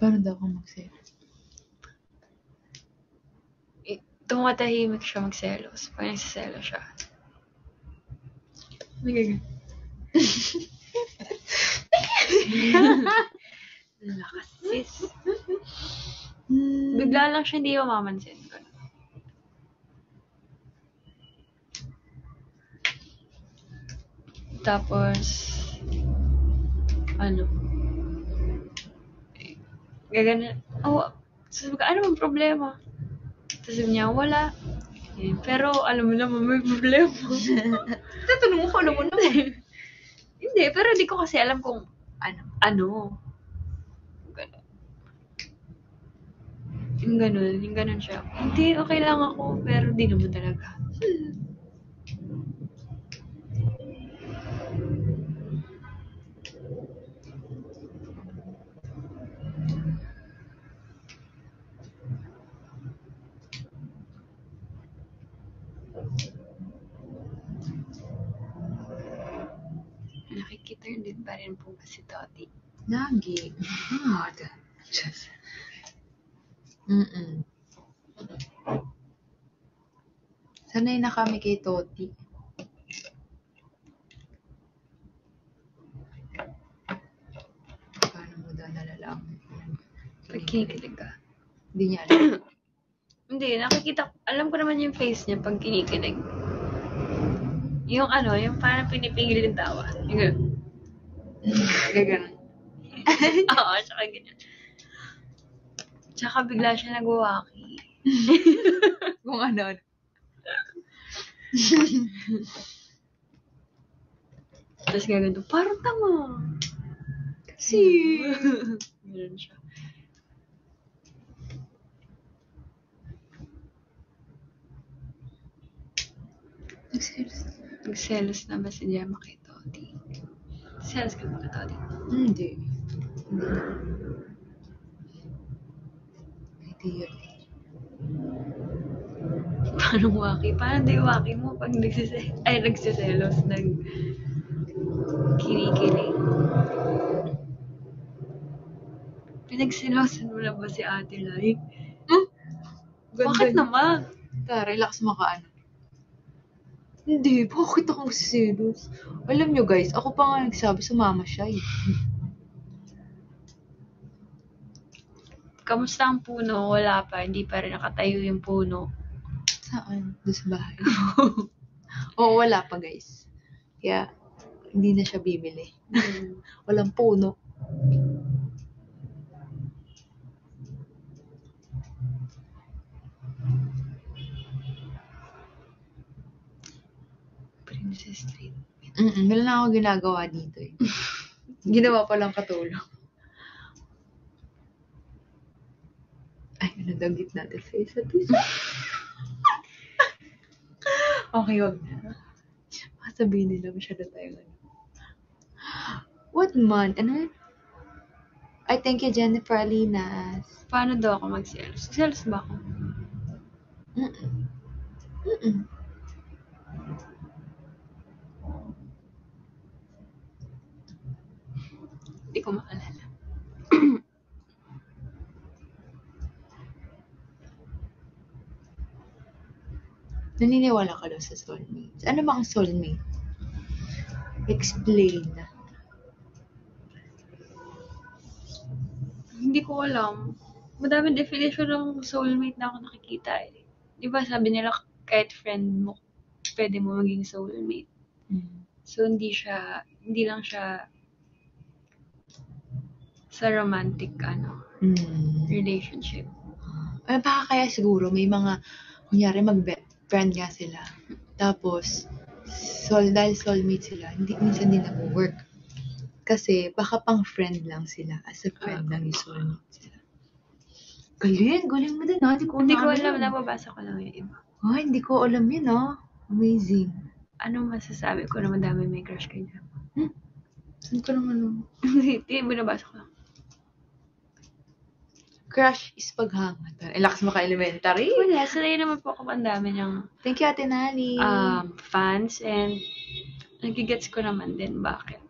Paano daw ako magselos? Tumatahimik siya magselos. Pag nagsiselos siya. Nagagano. Lakas, sis. Bigla lang siya hindi mamamansin. Tapos, gagana. Sabi ko, ano bang problema? Tapos sabi niya, wala. Pero, alam mo naman, may problema. Tatanong ko, alam mo naman. Hindi, pero hindi ko kasi alam kung ano. Yung ganun siya. Hindi, okay lang ako, pero di naman talaga. Nakikita din pa rin po ba si Toti? Lagi. God. Just. Sanay na kami kay Toti. Paano mo daw nalalaman? Pag kinikilig ka. Hindi niya alam. Hindi, alam ko naman yung face niya pag kinikilig. Yung yung parang pinipigil yung tawa. Yung gano'n. Gaganon. Oo, tsaka ganyan. Tsaka bigla siya nag-waki. Kung ano. Tapos gagawin to, parang tama. Kasi. Ganun siya. Nagselos na ba si Gemma kay Toti? Selos ka ba kay Toti? Hindi. Idea. Paano waki? Paano di waki mo pag nagsiselos, kinikilig? Pinagsilosan mo na ba si Ate Lai? Bakit naman? Relax makaano. Hindi, bakit ako magsiselos? Alam nyo guys, ako pa nga nagsabi, sumama siya eh. Kamusta ang puno? Wala pa, hindi pa rin nakatayo yung puno. Saan? Doon sa bahay. Oo, wala pa guys. Kaya, hindi na siya bibili. Walang puno. Princess Street. Wala na ako ginagawa dito eh. Ginawa pa lang katulong. Ay, nadagit natin sa isa't isa. Okay, wag na. Sabihin nila, masyado tayo What month? Ano? I thank you, Jennifer Alinas. Paano daw ako magselos? Selos ba ako? Hindi ko maalala. Naniniwala ka daw sa soulmates. Ano ba ang soulmate? Explain. Hindi ko alam. Madaming definition ng soulmate na ako nakikita eh. Di ba sabi nila kahit friend mo, pwede mo maging soulmate. So hindi lang siya sa romantic relationship. Baka kaya siguro may mga, kunyari mag-friend nga sila. Tapos, dahil soulmate sila, minsan din nag-work. Kasi baka pang friend lang sila. As a friend lang yung soulmate sila. Galing mo din ha. Hindi ko alam, nababasa ko lang yung iba. Ay, hindi ko alam yun ha. Amazing. Ano masasabi ko na madami may crush kay Jam? Saan ko naman Hindi, binabasa ko lang. Crush is paghangat. Relax mo ka-elementary. Wala, sanay naman po ako ang dami niyang Thank you, Ate Nali. fans and nagigets ko naman din bakit.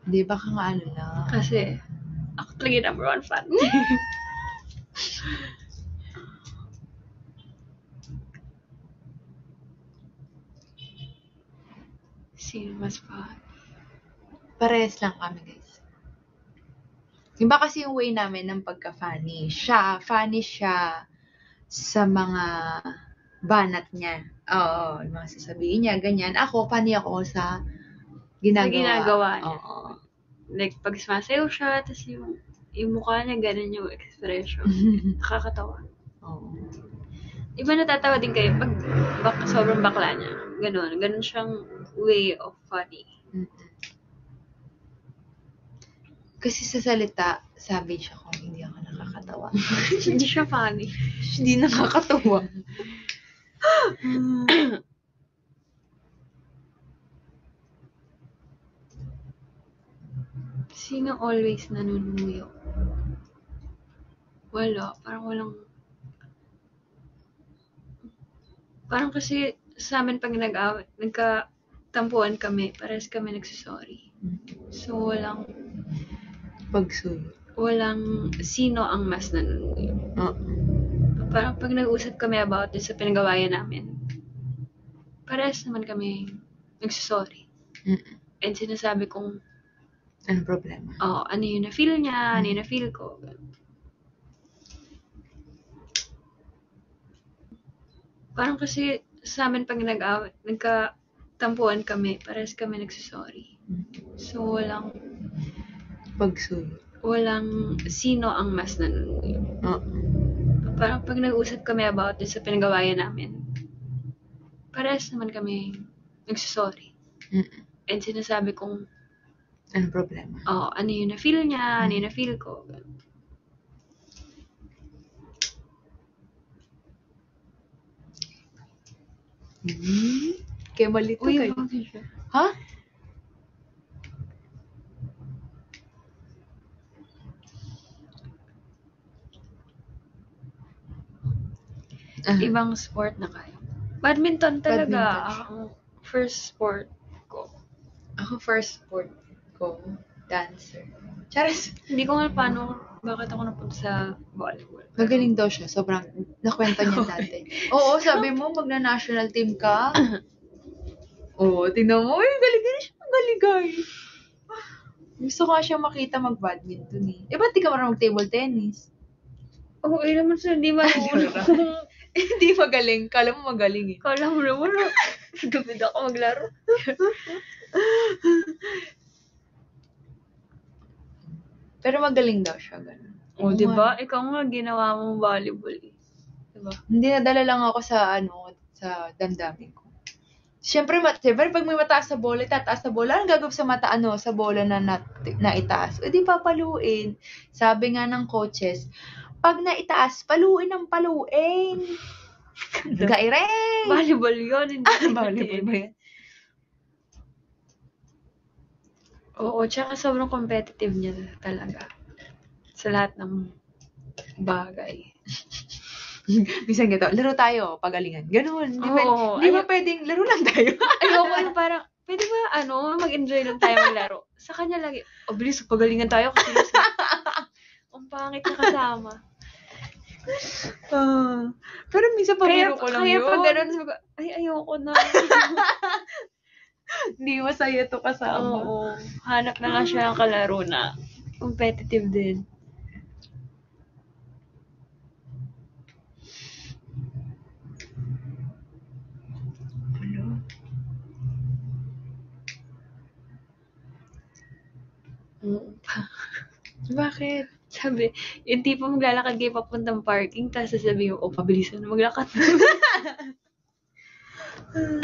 Hindi, baka nga ano lang. Kasi Lagi number 1 fan. Sino mas fan? Parehas lang kami, guys. Iba kasi yung way namin ng pagka-funny. Funny siya sa mga banat niya. Oo, yung mga sasabihin niya, ganyan. Ako, funny ako sa ginagawa niya. Oo. Like, pag sumasayaw siya, tapos yung mukha niya, ganun yung expression. Nakakatawa. Oo. Iba natatawa din kayo pag sobrang bakla niya. Ganun siyang way of funny. Kasi sa salita, savage ako, hindi ako nakakatawa. Hindi siya funny. Hindi nakakatawa. Sino always nanunuyo? Wala. Parang kasi sa amin pag nagkatampuan kami, parehas kami nagsasorry. So, walang sino ang mas nanunuyo. Parang pag nag-usap kami about this sa pinagawayan namin, parehas naman kami nagsasorry. And sinasabi kong, anong problema? ano yung na-feel niya, ano yung na-feel ko. Parang kasi sa amin pag nagkatampuan kami, parehas kami nagsasorry. So, walang sino ang mas nanunuyo. Parang pag nag-usap kami about this sa pinagawayan namin, parehas naman kami nagsasorry. And sinasabi kong, anong problema? ano yung na-feel niya, ano yung na-feel ko. Kaya malito kayo. Bakit siya? Ha? Ibang sport na kayo. Badminton talaga. Ang first sport ko. Ako first sport ko, dancer. Charas! Hindi ko nga bakit ako napunta sa volleyball. Magaling daw siya. Sobrang nakwento niya dati. Oo, sabi mo, magna-national team ka. Oo, tingnan mo. Galing siya. Galing, guys. Gusto ko siya makita mag-badminton eh. Ba't di ka marunong mag-table tennis? Oo, naman siya, hindi marunong. Hindi magaling. Kala mo magaling eh. Kala mo naman, gabid ako maglaro. Pero magaling daw siya, gano'n. Diba? Ikaw nga, ginawa mong volleyball eh. Diba? Hindi, nadala lang ako sa damdamin ko. Siyempre, pag may mataas sa bola, tataas sa bola, anong gagawin sa sa bola na itaas? O di papaluin. Sabi nga ng coaches, pag naitaas, paluin ng paluin. Gaireng! Volleyball yun. Volleyball ba yan? Oo, tsaka sobrang competitive niya talaga. Sa lahat ng bagay. Minsan ganito, laro tayo, pagalingan. Ganun. Di ba pwedeng, laro lang tayo? Ayoko yung parang, pwede ba, mag-enjoy lang tayo maglaro? Sa kanya lagi, bilis, pagalingan tayo kasi ang pangit na kasama. Pero minsan pabiro ko lang kaya yun. Kaya pag ganun, sabi ko, ayoko na. Hindi masaya to kasama. Oo. Hanap na nga siya ng kalaro na competitive din. Bakit? Sabi, yung tipo maglalakad kayo papuntang parking, tapos sasabihin ko, pabilisan na maglakad.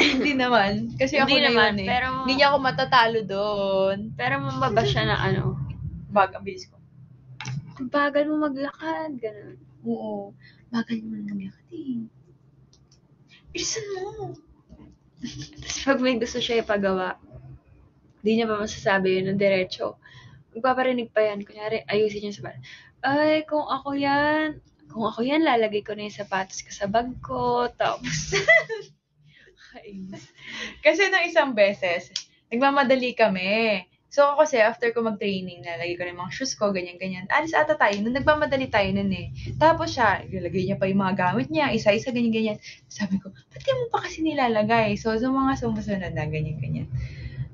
Hindi naman. Kasi ako Hindi na naman, yun eh. pero Hindi niya ako matatalo doon. Pero mababa siya na ang bilis ko. Ang bagal mo maglakad, ganun. Oo. Bagal mo maglakad eh. Bilisan mo. Tapos pag may gusto siya ipagawa, di niya pa masasabi yun ng diretso. Magpaparinig pa yan. Kunyari, ayusin niya sa bag. Ay, kung ako yan, lalagay ko na yung sapatos ko sa bag ko. Tapos, Kasi nang isang beses, nagmamadali kami. So, ako kasi, after ko mag-training, nalagay ko na yung mga shoes ko, ganyan-ganyan. Alis ata tayo, nung nagmamadali tayo nun eh. Tapos siya, ilalagay niya pa yung mga gamit niya, isa-isa, ganyan-ganyan. Sabi ko, ba't di mo pa kasi nilalagay? So, sa mga sumusunod na, ganyan-ganyan.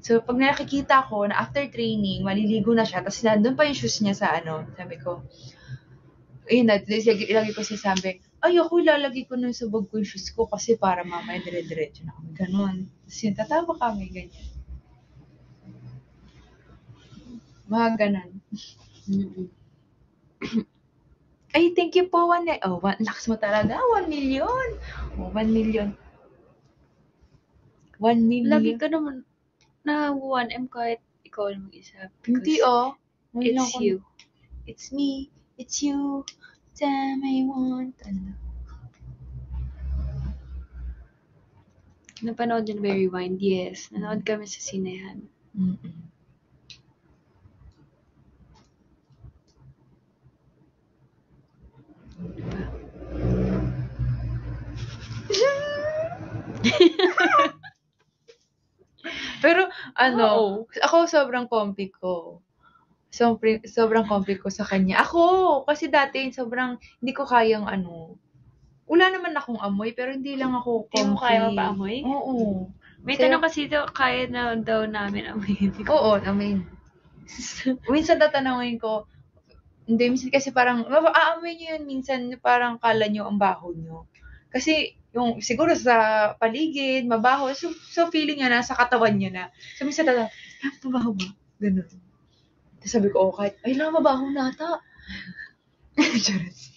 So, pag nakikita ko na after training, maliligo na siya, tapos nandun pa yung shoes niya sa sabi ko, ayun na, ilagay ko sa sabi, ay, ako ilalagay ko nun sa bag ko yung shoes ko kasi para mamaya dire-diretso na kami. Ganun. Tapos yun, tatawa kami, ganyan. Mga ganun. Ay, thank you po, lakas mo talaga, 1 million. 1 million. 1 million. Lagi ka naman na 1M kahit ikaw lang mag-isa. Hindi, It's you. It's me. It's you. Damn, I want. Napanood yun ba Rewind? Yes. Nanood kami sa sinehan. Pero, Oo. ako sobrang comfy ko. Sobrang comfy ko sa kanya. Ako, kasi dati sobrang hindi ko kayang wala naman akong amoy, pero hindi lang ako comfy. Hindi mo kaya mapaamoy? Oo. May tanong kasi kaya na daw namin amoy. Oo, amoy. Minsan tatanungin ko, hindi, minsan kasi parang, aamoy nyo yun, minsan parang kala nyo ang baho nyo. Kasi, yung siguro sa paligid, mabaho, so feeling nyo na, sa katawan nyo na. So, minsan tatanungin, mabaho ba? Ganun. Tapos sabi ko, kahit, ay lang, mabaho na ata. Charis.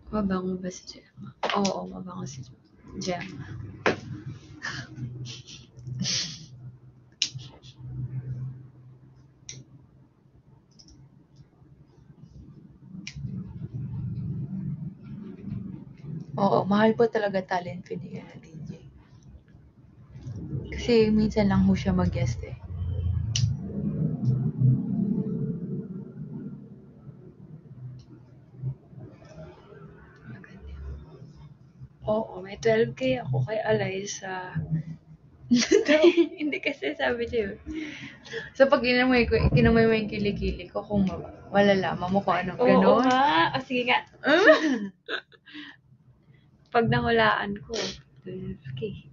Mabango ba si Gemma? Oo, mabango si Gemma. Oo, mahal po talaga talent pinigyan na DJ. Kasi minsan lang ho siya mag-guest eh. Oo, may 12K ako kay Alyssa. Hindi kasi sabi niya yun. So, pag kinamoy mo yung kilikili ko, kung malalaman mo kung anong gano'n. Oo nga. O, sige nga. Pag nahulaan ko, 12K.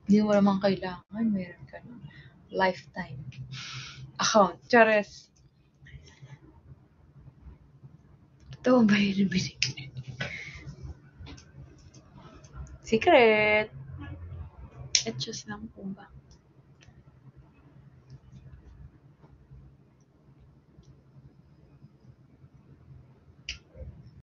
Hindi mo naman kailangan, meron ka ng lifetime account. Chares. Totoo ba yun ang binigyan? Secret. Etchos lang po ba?